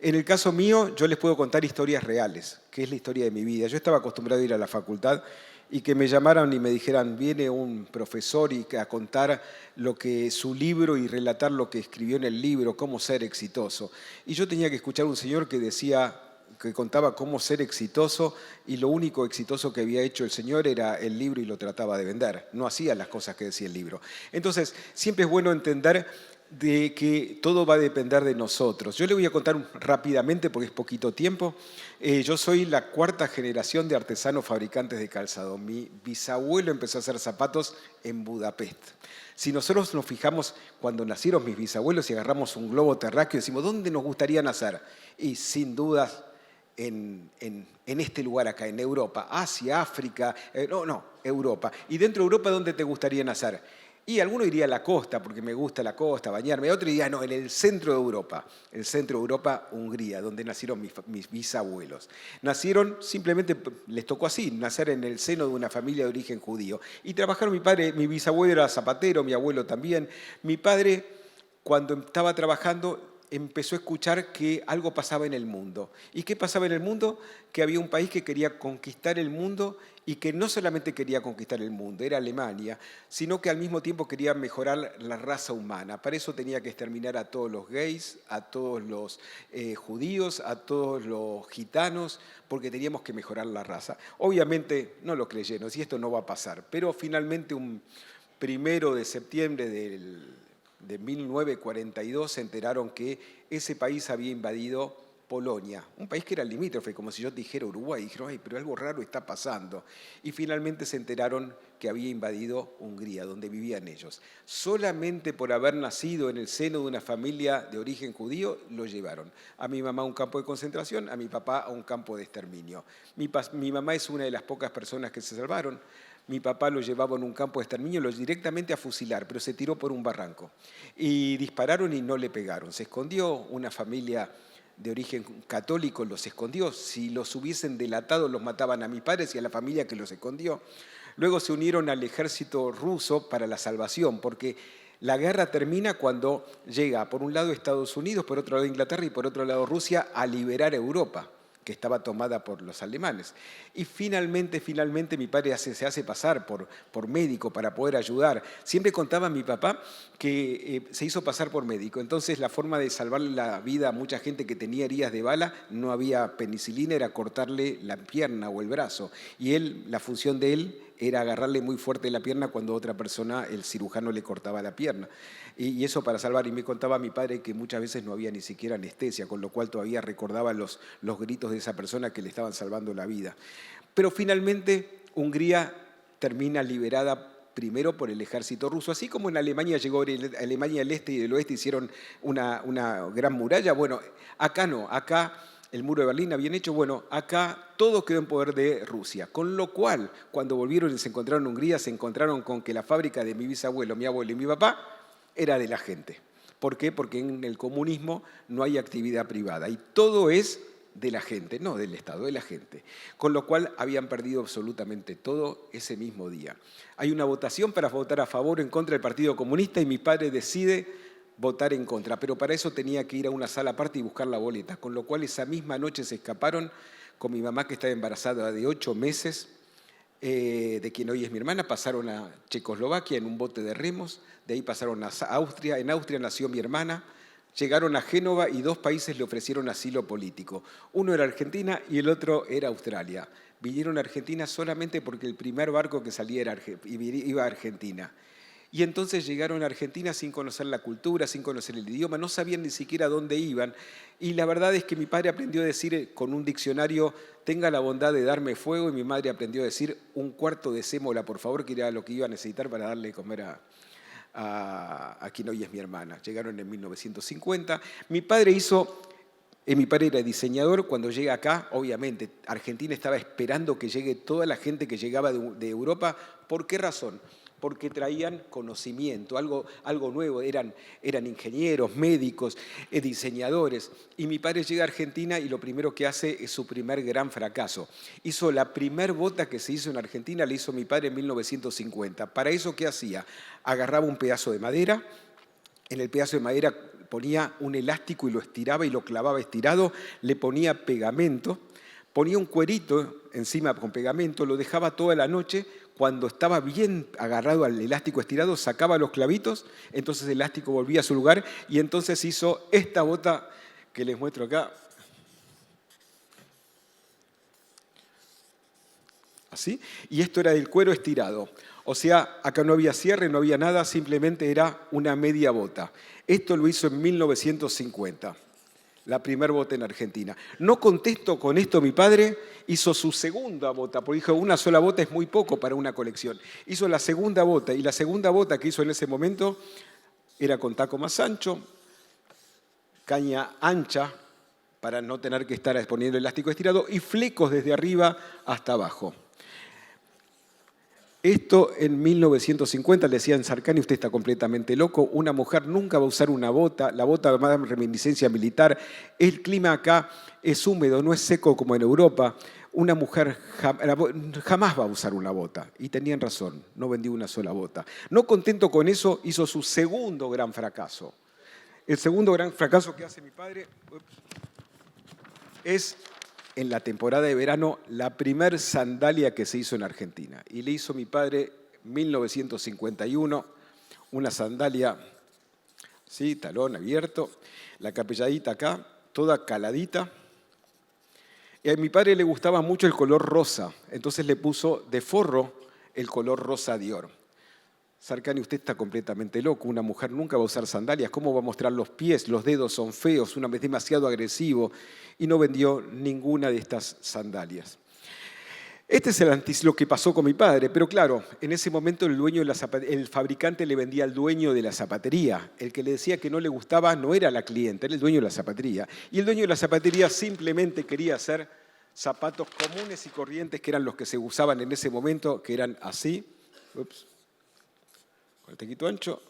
En el caso mío, yo les puedo contar historias reales, que es la historia de mi vida. Yo estaba acostumbrado a ir a la facultad y que me llamaran y me dijeran, viene un profesor y a contar lo que su libro y relatar lo que escribió en el libro, cómo ser exitoso. Y yo tenía que escuchar a un señor que decía, que contaba cómo ser exitoso y lo único exitoso que había hecho el señor era el libro y lo trataba de vender. No hacía las cosas que decía el libro. Entonces, siempre es bueno entender de que todo va a depender de nosotros. Yo le voy a contar rápidamente, porque es poquito tiempo. Yo soy la cuarta generación de artesanos fabricantes de calzado. Mi bisabuelo empezó a hacer zapatos en Budapest. Si nosotros nos fijamos cuando nacieron mis bisabuelos y agarramos un globo terráqueo y decimos, ¿dónde nos gustaría nacer? Y sin dudas, en este lugar acá, en Europa, Asia, África, Europa. Y dentro de Europa, ¿dónde te gustaría nacer? Y alguno iría a la costa, porque me gusta la costa, bañarme. Otro diría, no, en el centro de Europa. El centro de Europa, Hungría, donde nacieron mis bisabuelos. Nacieron, simplemente les tocó así, nacer en el seno de una familia de origen judío. Y trabajaron mi padre, mi bisabuelo era zapatero, mi abuelo también. Mi padre, cuando estaba trabajando, empezó a escuchar que algo pasaba en el mundo. ¿Y qué pasaba en el mundo? Que había un país que quería conquistar el mundo y que no solamente quería conquistar el mundo, era Alemania, sino que al mismo tiempo quería mejorar la raza humana. Para eso tenía que exterminar a todos los gays, a todos los judíos, a todos los gitanos, porque teníamos que mejorar la raza. Obviamente no lo creyeron, y esto no va a pasar, pero finalmente un 1 de septiembre de 1942 se enteraron que ese país había invadido Polonia, un país que era limítrofe, como si yo te dijera Uruguay, y dijeron, ay, pero algo raro está pasando. Y finalmente se enteraron que había invadido Hungría, donde vivían ellos. Solamente por haber nacido en el seno de una familia de origen judío, lo llevaron. A mi mamá a un campo de concentración, a mi papá a un campo de exterminio. Mi mamá es una de las pocas personas que se salvaron. Mi papá lo llevaba en un campo de exterminio directamente a fusilar, pero se tiró por un barranco. Y dispararon y no le pegaron. Se escondió, una familia de origen católico los escondió. Si los hubiesen delatado, los mataban a mis padres y a la familia que los escondió. Luego se unieron al ejército ruso para la salvación, porque la guerra termina cuando llega, por un lado Estados Unidos, por otro lado Inglaterra y por otro lado Rusia, a liberar Europa, que estaba tomada por los alemanes. Y finalmente mi padre se hace pasar por médico para poder ayudar. Siempre contaba mi papá que se hizo pasar por médico. Entonces la forma de salvarle la vida a mucha gente que tenía heridas de bala, no había penicilina, era cortarle la pierna o el brazo. Y la función de él era agarrarle muy fuerte la pierna cuando otra persona, el cirujano, le cortaba la pierna. Y eso para salvar. Y me contaba mi padre que muchas veces no había ni siquiera anestesia, con lo cual todavía recordaba los gritos de esa persona que le estaban salvando la vida. Pero finalmente Hungría termina liberada primero por el ejército ruso, así como en Alemania llegó Alemania del Este y del Oeste, hicieron una gran muralla. Bueno, acá no, acá el muro de Berlín habían hecho, bueno, acá todo quedó en poder de Rusia. Con lo cual, cuando volvieron y se encontraron en Hungría, se encontraron con que la fábrica de mi bisabuelo, mi abuelo y mi papá era de la gente. ¿Por qué? Porque en el comunismo no hay actividad privada y todo es de la gente, no del Estado, de la gente. Con lo cual habían perdido absolutamente todo ese mismo día. Hay una votación para votar a favor o en contra del Partido Comunista y mi padre decide votar en contra, pero para eso tenía que ir a una sala aparte y buscar la boleta, con lo cual esa misma noche se escaparon con mi mamá, que estaba embarazada de 8 meses, de quien hoy es mi hermana, pasaron a Checoslovaquia en un bote de remos, de ahí pasaron a Austria, en Austria nació mi hermana, llegaron a Génova y 2 países le ofrecieron asilo político. Uno era Argentina y el otro era Australia. Vinieron a Argentina solamente porque el primer barco que salía iba a Argentina. Y entonces llegaron a Argentina sin conocer la cultura, sin conocer el idioma, no sabían ni siquiera dónde iban. Y la verdad es que mi padre aprendió a decir con un diccionario, tenga la bondad de darme fuego, y mi madre aprendió a decir, un cuarto de sémola, por favor, que era lo que iba a necesitar para darle de comer a quien hoy es mi hermana. Llegaron en 1950. Mi padre era diseñador. Cuando llega acá, obviamente, Argentina estaba esperando que llegue toda la gente que llegaba de Europa. ¿Por qué razón? Porque traían conocimiento, algo nuevo, eran ingenieros, médicos, diseñadores. Y mi padre llega a Argentina y lo primero que hace es su primer gran fracaso. Hizo la primer bota que se hizo en Argentina, la hizo mi padre en 1950. ¿Para eso qué hacía? Agarraba un pedazo de madera, en el pedazo de madera ponía un elástico y lo estiraba y lo clavaba estirado, le ponía pegamento, ponía un cuerito encima con pegamento, lo dejaba toda la noche. Cuando estaba bien agarrado al elástico estirado, sacaba los clavitos, entonces el elástico volvía a su lugar y entonces hizo esta bota que les muestro acá. ¿Así? Y esto era del cuero estirado. O sea, acá no había cierre, no había nada, simplemente era una media bota. Esto lo hizo en 1950, la primera bota en Argentina. No contento con esto, mi padre hizo su segunda bota, porque dijo, una sola bota es muy poco para una colección. Hizo la segunda bota, y la segunda bota que hizo en ese momento era con taco más ancho, caña ancha, para no tener que estar poniendo elástico estirado, y flecos desde arriba hasta abajo. Esto en 1950 le decían, Sarcani, usted está completamente loco, una mujer nunca va a usar una bota, la bota va a dar reminiscencia militar, el clima acá es húmedo, no es seco como en Europa, una mujer jamás va a usar una bota. Y tenían razón, no vendió una sola bota. No contento con eso, hizo su segundo gran fracaso. El segundo gran fracaso que hace mi padre es, en la temporada de verano, la primer sandalia que se hizo en Argentina. Y le hizo mi padre en 1951 una sandalia, ¿sí? Talón abierto, la capelladita acá, toda caladita. Y a mi padre le gustaba mucho el color rosa, entonces le puso de forro el color rosa Dior. Sarcani, usted está completamente loco, una mujer nunca va a usar sandalias, ¿cómo va a mostrar los pies? Los dedos son feos, es demasiado agresivo, y no vendió ninguna de estas sandalias. Este es lo que pasó con mi padre, pero claro, en ese momento el fabricante le vendía al dueño de la zapatería. El que le decía que no le gustaba no era la cliente, era el dueño de la zapatería. Y el dueño de la zapatería simplemente quería hacer zapatos comunes y corrientes, que eran los que se usaban en ese momento, que eran así. Ups. Con el tequito ancho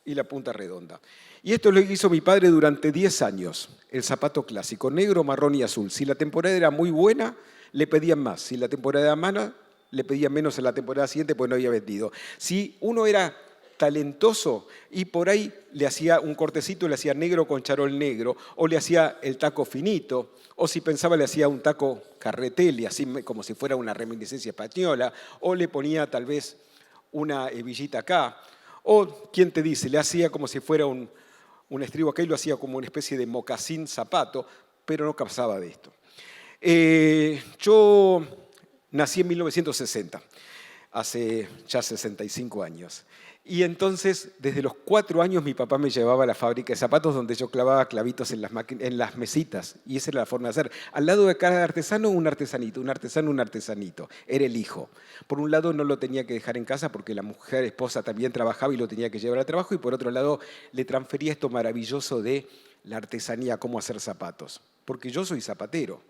y la punta redonda. Y esto lo hizo mi padre durante 10 años, el zapato clásico, negro, marrón y azul. Si la temporada era muy buena, le pedían más. Si la temporada era mala, le pedían menos en la temporada siguiente, pues no había vendido. Si uno era talentoso y por ahí le hacía un cortecito, le hacía negro con charol negro, o le hacía el taco finito, o si pensaba le hacía un taco carretelli, así como si fuera una reminiscencia española, o le ponía tal vez una hebillita acá, o, ¿quién te dice? Le hacía como si fuera un estribo acá y lo hacía como una especie de mocasín zapato, pero no pasaba de esto. Yo nací en 1960, hace ya 65 años. Y entonces, desde los 4 años, mi papá me llevaba a la fábrica de zapatos donde yo clavaba clavitos en las mesitas. Y esa era la forma de hacer. Al lado de cada artesano, un artesanito, un artesano, un artesanito. Era el hijo. Por un lado, no lo tenía que dejar en casa porque la mujer esposa también trabajaba y lo tenía que llevar al trabajo. Y por otro lado, le transfería esto maravilloso de la artesanía, cómo hacer zapatos. Porque yo soy zapatero.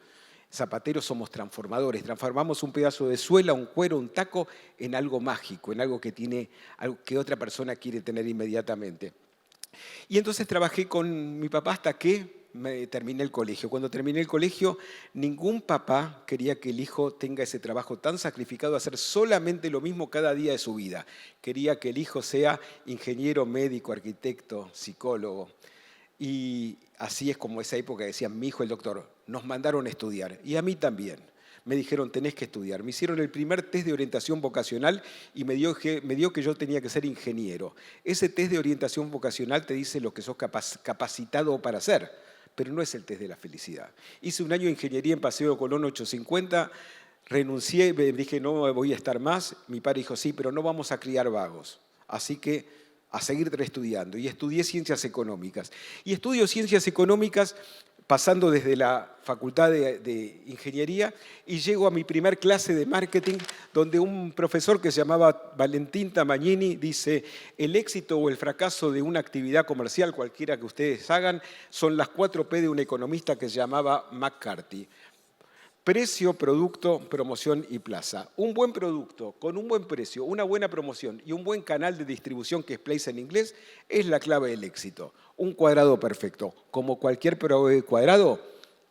Zapateros somos transformadores, transformamos un pedazo de suela, un cuero, un taco en algo mágico, en algo que tiene, algo que otra persona quiere tener inmediatamente. Y entonces trabajé con mi papá hasta que terminé el colegio. Cuando terminé el colegio, ningún papá quería que el hijo tenga ese trabajo tan sacrificado de hacer solamente lo mismo cada día de su vida. Quería que el hijo sea ingeniero, médico, arquitecto, psicólogo. Y así es como esa época decían, mi hijo el doctor, nos mandaron a estudiar. Y a mí también. Me dijeron, tenés que estudiar. Me hicieron el primer test de orientación vocacional y me dio que yo tenía que ser ingeniero. Ese test de orientación vocacional te dice lo que sos capacitado para hacer, pero no es el test de la felicidad. Hice un año de ingeniería en Paseo Colón 850, renuncié, me dije, no voy a estar más. Mi padre dijo, sí, pero no vamos a criar vagos. Así que a seguir estudiando. Y estudié Ciencias Económicas. Y estudio Ciencias Económicas pasando desde la Facultad de Ingeniería y llego a mi primer clase de marketing donde un profesor que se llamaba Valentín Tamagnini dice, el éxito o el fracaso de una actividad comercial, cualquiera que ustedes hagan, son las 4 P de un economista que se llamaba McCarthy. Precio, producto, promoción y plaza. Un buen producto con un buen precio, una buena promoción y un buen canal de distribución, que es place en inglés, es la clave del éxito. Un cuadrado perfecto. Como cualquier cuadrado,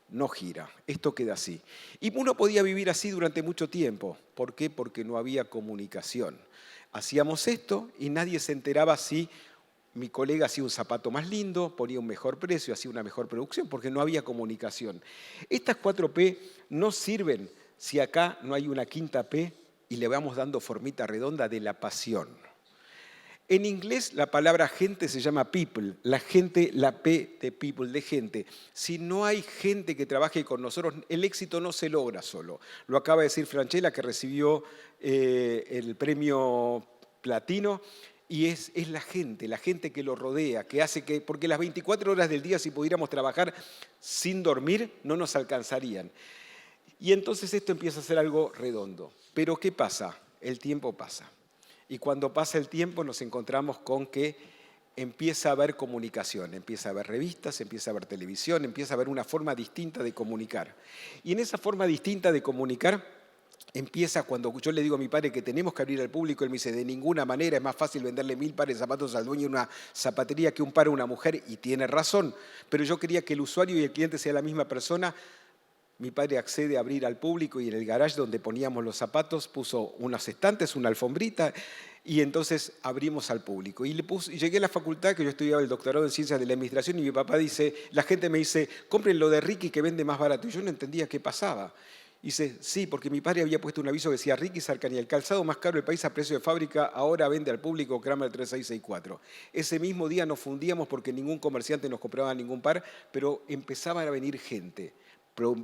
no gira. Esto queda así. Y uno podía vivir así durante mucho tiempo. ¿Por qué? Porque no había comunicación. Hacíamos esto y nadie se enteraba si mi colega hacía un zapato más lindo, ponía un mejor precio, hacía una mejor producción, porque no había comunicación. Estas 4P no sirven si acá no hay una quinta P y le vamos dando formita redonda de la pasión. En inglés la palabra gente se llama people, la gente, la P de people, de gente. Si no hay gente que trabaje con nosotros, el éxito no se logra solo. Lo acaba de decir Francella, que recibió el premio Platino, y es la gente que lo rodea, que hace que, porque las 24 horas del día, si pudiéramos trabajar sin dormir, no nos alcanzarían. Y entonces esto empieza a ser algo redondo. Pero ¿qué pasa? El tiempo pasa. Y cuando pasa el tiempo nos encontramos con que empieza a haber comunicación, empieza a haber revistas, empieza a haber televisión, empieza a haber una forma distinta de comunicar. Y en esa forma distinta de comunicar empieza cuando yo le digo a mi padre que tenemos que abrir al público, él me dice, de ninguna manera es más fácil venderle 1000 pares de zapatos al dueño de una zapatería que un par a una mujer, y tiene razón, pero yo quería que el usuario y el cliente sea la misma persona. Mi padre accede a abrir al público y en el garage donde poníamos los zapatos puso unos estantes, una alfombrita, y entonces abrimos al público. Y llegué a la facultad, que yo estudiaba el doctorado en Ciencias de la Administración, y mi papá dice, la gente me dice, compren lo de Ricky que vende más barato. Y yo no entendía qué pasaba. Y dice, sí, porque mi padre había puesto un aviso que decía, Ricky Sarkany, el calzado más caro del país a precio de fábrica, ahora vende al público Kramer 3664. Ese mismo día nos fundíamos porque ningún comerciante nos compraba ningún par, pero empezaba a venir gente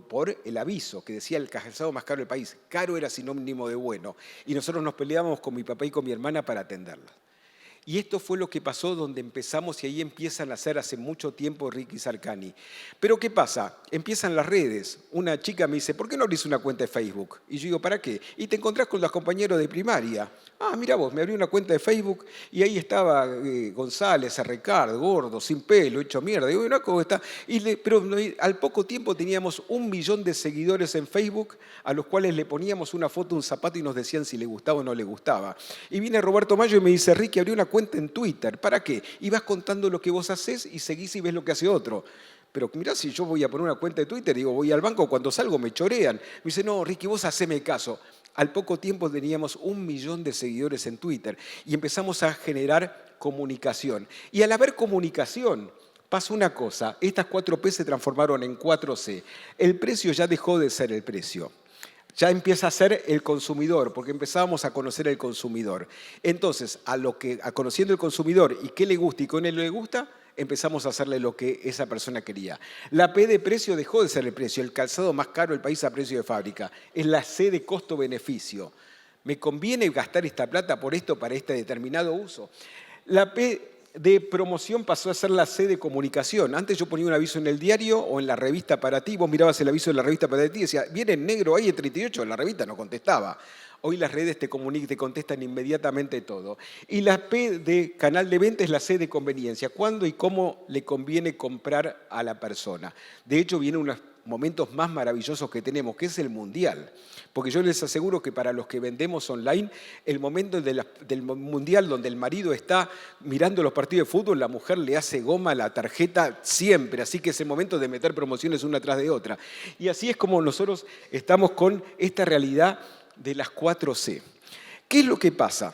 por el aviso que decía el calzado más caro del país. Caro era sinónimo de bueno. Y nosotros nos peleábamos con mi papá y con mi hermana para atenderla. Y esto fue lo que pasó donde empezamos, y ahí empiezan a hacer hace mucho tiempo Ricky Sarkany. Pero ¿qué pasa? Empiezan las redes. Una chica me dice, ¿por qué no abrís una cuenta de Facebook? Y yo digo, ¿para qué? Y te encontrás con los compañeros de primaria. Ah, mira vos, me abrí una cuenta de Facebook y ahí estaba González, Arrecard, gordo, sin pelo, hecho mierda. Digo, no, ¿cómo está? Pero al poco tiempo teníamos 1 millón de seguidores en Facebook, a los cuales le poníamos una foto, un zapato, y nos decían si le gustaba o no le gustaba. Y viene Roberto Mayo y me dice, Ricky, abrí una cuenta en Twitter. ¿Para qué? Y vas contando lo que vos haces y seguís y ves lo que hace otro. Pero mirá, si yo voy a poner una cuenta de Twitter, digo, voy al banco, cuando salgo me chorean. Me dice, no, Ricky, vos haceme caso. Al poco tiempo teníamos 1 millón de seguidores en Twitter y empezamos a generar comunicación. Y al haber comunicación, pasa una cosa, estas 4P se transformaron en 4C. El precio ya dejó de ser el precio. Ya empieza a ser el consumidor, porque empezábamos a conocer el consumidor. Entonces, conociendo el consumidor y qué le gusta y qué no le gusta, empezamos a hacerle lo que esa persona quería. La P de precio dejó de ser el precio, el calzado más caro del país a precio de fábrica. Es la C de costo-beneficio. ¿Me conviene gastar esta plata por esto para este determinado uso? La P de promoción pasó a ser la C de comunicación. Antes yo ponía un aviso en el diario o en la revista Para Ti, vos mirabas el aviso de la revista Para Ti y decía, viene en negro ahí en 38, la revista no contestaba. Hoy las redes te contestan inmediatamente todo. Y la P de canal de venta es la C de conveniencia. ¿Cuándo y cómo le conviene comprar a la persona? De hecho, vienen unos momentos más maravillosos que tenemos, que es el Mundial. Porque yo les aseguro que para los que vendemos online, el momento del Mundial donde el marido está mirando los partidos de fútbol, la mujer le hace goma a la tarjeta siempre. Así que es el momento de meter promociones una tras de otra. Y así es como nosotros estamos con esta realidad de las 4C. ¿Qué es lo que pasa?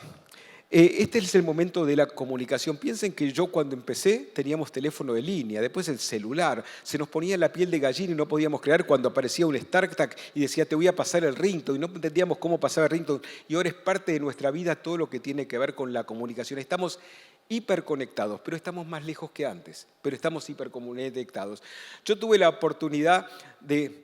Este es el momento de la comunicación. Piensen que yo cuando empecé teníamos teléfono de línea, después el celular, se nos ponía la piel de gallina y no podíamos creer cuando aparecía un StarTAC y decía te voy a pasar el ringtone, y no entendíamos cómo pasaba el ringtone, y ahora es parte de nuestra vida todo lo que tiene que ver con la comunicación. Estamos hiperconectados, pero estamos más lejos que antes, pero estamos hiperconectados. Yo tuve la oportunidad de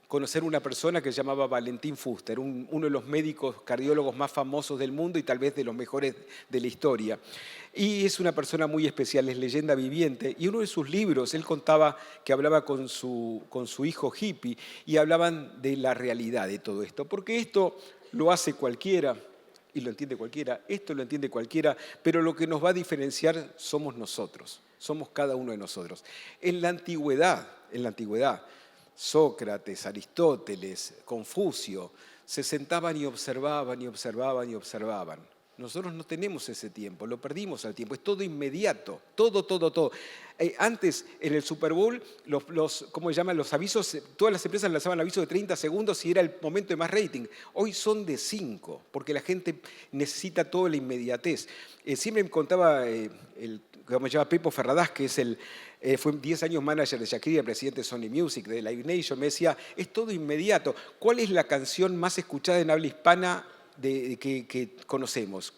conocer una persona que se llamaba Valentín Fuster, uno de los médicos cardiólogos más famosos del mundo y tal vez de los mejores de la historia. Y es una persona muy especial, es leyenda viviente. Y uno de sus libros, él contaba que hablaba con su hijo hippie y hablaban de la realidad de todo esto. Porque esto lo hace cualquiera y lo entiende cualquiera, esto lo entiende cualquiera, pero lo que nos va a diferenciar somos nosotros, somos cada uno de nosotros. En la antigüedad, Sócrates, Aristóteles, Confucio, se sentaban y observaban y observaban y observaban. Nosotros no tenemos ese tiempo, lo perdimos al tiempo, es todo inmediato, todo, todo, todo. Antes, en el Super Bowl, ¿cómo se llaman? Los avisos, todas las empresas lanzaban avisos de 30 segundos y era el momento de más rating. Hoy son de 5, porque la gente necesita toda la inmediatez. Siempre me contaba como se llama Pepo Ferradas, que es fue 10 años manager de Shakira, presidente de Sony Music, de Live Nation, me decía, es todo inmediato. ¿Cuál es la canción más escuchada en habla hispana que conocemos?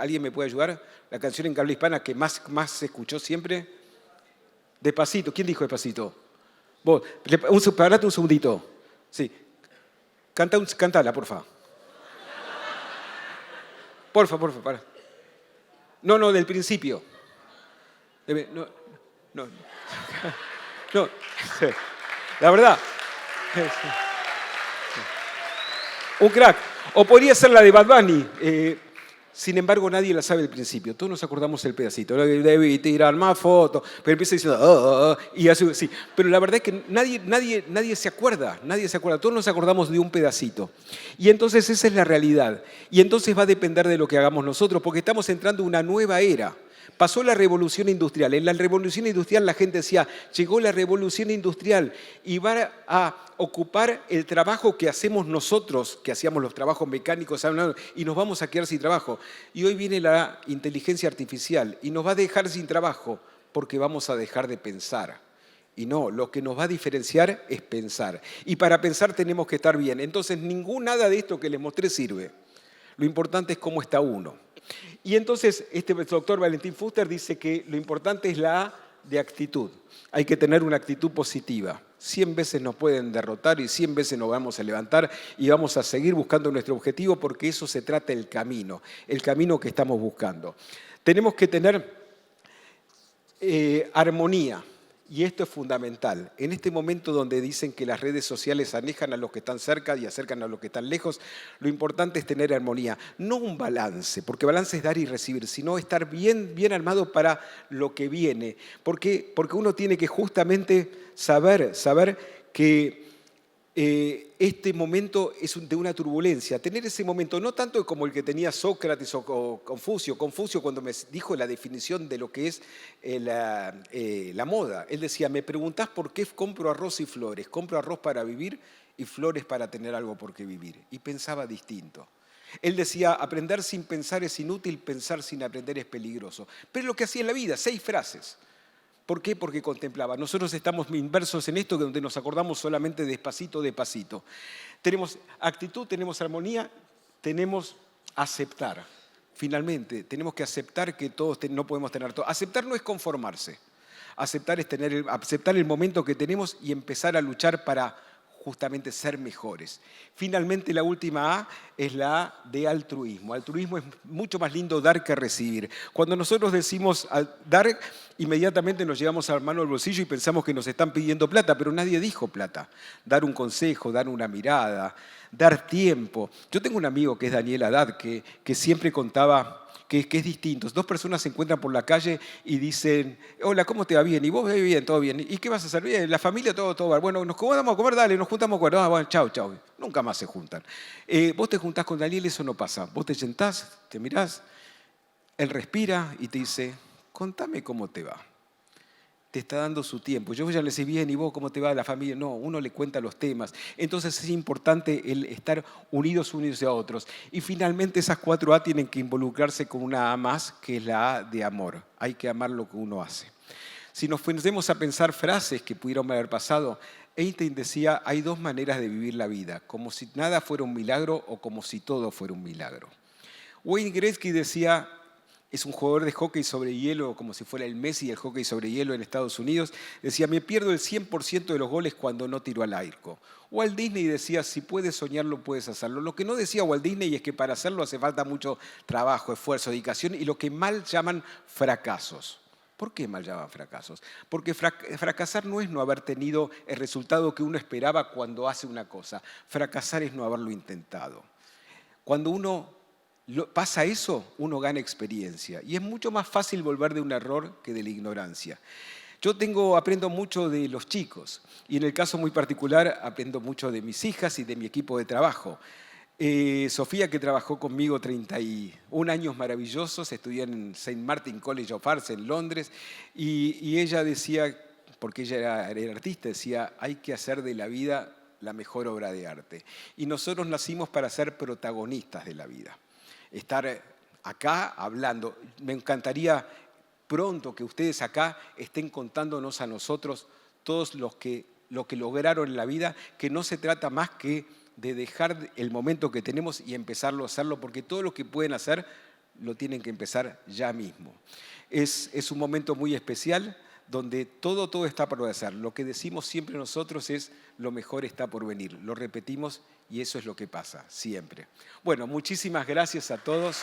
¿Alguien me puede ayudar? La canción en habla hispana que más se escuchó siempre. Despacito. ¿Quién dijo Despacito? Vos. Parate un segundito. Sí. Cántala, porfa. Porfa, para. No, del principio. No. La verdad. Un crack. O podría ser la de Bad Bunny. Sin embargo, nadie la sabe al principio. Todos nos acordamos el pedacito. Debí tirar más fotos. Pero empieza diciendo, y hace, sí. Pero la verdad es que nadie se acuerda. Nadie se acuerda. Todos nos acordamos de un pedacito. Y entonces esa es la realidad. Y entonces va a depender de lo que hagamos nosotros, porque estamos entrando en una nueva era. Pasó la revolución industrial. En la revolución industrial la gente decía, llegó la revolución industrial y va a ocupar el trabajo que hacemos nosotros, que hacíamos los trabajos mecánicos, y nos vamos a quedar sin trabajo. Y hoy viene la inteligencia artificial y nos va a dejar sin trabajo porque vamos a dejar de pensar. Y no, lo que nos va a diferenciar es pensar. Y para pensar tenemos que estar bien. Entonces, nada de esto que les mostré sirve. Lo importante es cómo está uno. Y entonces este doctor Valentín Fuster dice que lo importante es la A de actitud. Hay que tener una actitud positiva. 100 veces nos pueden derrotar y 100 veces nos vamos a levantar y vamos a seguir buscando nuestro objetivo porque eso se trata el camino que estamos buscando. Tenemos que tener armonía. Y esto es fundamental. En este momento donde dicen que las redes sociales alejan a los que están cerca y acercan a los que están lejos, lo importante es tener armonía. No un balance, porque balance es dar y recibir, sino estar bien armado para lo que viene. Porque uno tiene que justamente saber que este momento es de una turbulencia. Tener ese momento, no tanto como el que tenía Sócrates o Confucio. Confucio cuando me dijo la definición de lo que es la moda. Él decía, me preguntás por qué compro arroz y flores. Compro arroz para vivir y flores para tener algo por qué vivir. Y pensaba distinto. Él decía, aprender sin pensar es inútil, pensar sin aprender es peligroso. Pero es lo que hacía en la vida, 6 frases. ¿Por qué? Porque contemplaba. Nosotros estamos inversos en esto, donde nos acordamos solamente despacito. Tenemos actitud, tenemos armonía, tenemos aceptar. Finalmente, tenemos que aceptar que todos no podemos tener todo. Aceptar no es conformarse. Aceptar es aceptar el momento que tenemos y empezar a luchar para justamente ser mejores. Finalmente, la última A es la A de altruismo. Altruismo es mucho más lindo dar que recibir. Cuando nosotros decimos dar, inmediatamente nos llevamos a la mano al bolsillo y pensamos que nos están pidiendo plata, pero nadie dijo plata. Dar un consejo, dar una mirada, dar tiempo. Yo tengo un amigo que es Daniel Haddad, que siempre contaba que es distinto. 2 personas se encuentran por la calle y dicen, hola, ¿cómo te va? Bien. ¿Y vos? Bien, todo bien. ¿Y qué vas a hacer? Bien, la familia, todo va. Bueno, nos vamos a comer, dale, nos juntamos a comer. Bueno, chau. Nunca más se juntan. Vos te juntás con Daniel, eso no pasa. Vos te sentás, te mirás, él respira y te dice, contame cómo te va. Te está dando su tiempo. Yo ya le decía, bien, ¿y vos cómo te va la familia? No, uno le cuenta los temas. Entonces es importante el estar unidos unos a otros. Y finalmente esas 4 A tienen que involucrarse con una A más, que es la A de amor. Hay que amar lo que uno hace. Si nos ponemos a pensar frases que pudieron haber pasado, Einstein decía, hay 2 maneras de vivir la vida, como si nada fuera un milagro o como si todo fuera un milagro. Wayne Gretzky decía, es un jugador de hockey sobre hielo, como si fuera el Messi del hockey sobre hielo en Estados Unidos, decía, me pierdo el 100% de los goles cuando no tiro al arco. Walt Disney decía, si puedes soñarlo, puedes hacerlo. Lo que no decía Walt Disney es que para hacerlo hace falta mucho trabajo, esfuerzo, dedicación y lo que mal llaman fracasos. ¿Por qué mal llaman fracasos? Porque fracasar no es no haber tenido el resultado que uno esperaba cuando hace una cosa. Fracasar es no haberlo intentado. Cuando uno pasa eso, uno gana experiencia. Y es mucho más fácil volver de un error que de la ignorancia. Yo aprendo mucho de los chicos. Y en el caso muy particular, aprendo mucho de mis hijas y de mi equipo de trabajo. Sofía, que trabajó conmigo 31 años maravillosos, estudié en St. Martin College of Arts en Londres, y ella decía, porque ella era artista, decía, hay que hacer de la vida la mejor obra de arte. Y nosotros nacimos para ser protagonistas de la vida. Estar acá hablando. Me encantaría pronto que ustedes acá estén contándonos a nosotros todos lo que lograron en la vida, que no se trata más que de dejar el momento que tenemos y empezarlo a hacerlo, porque todo lo que pueden hacer lo tienen que empezar ya mismo. Es un momento muy especial donde todo está por hacer. Lo que decimos siempre nosotros es lo mejor está por venir. Lo repetimos y eso es lo que pasa siempre. Bueno, muchísimas gracias a todos.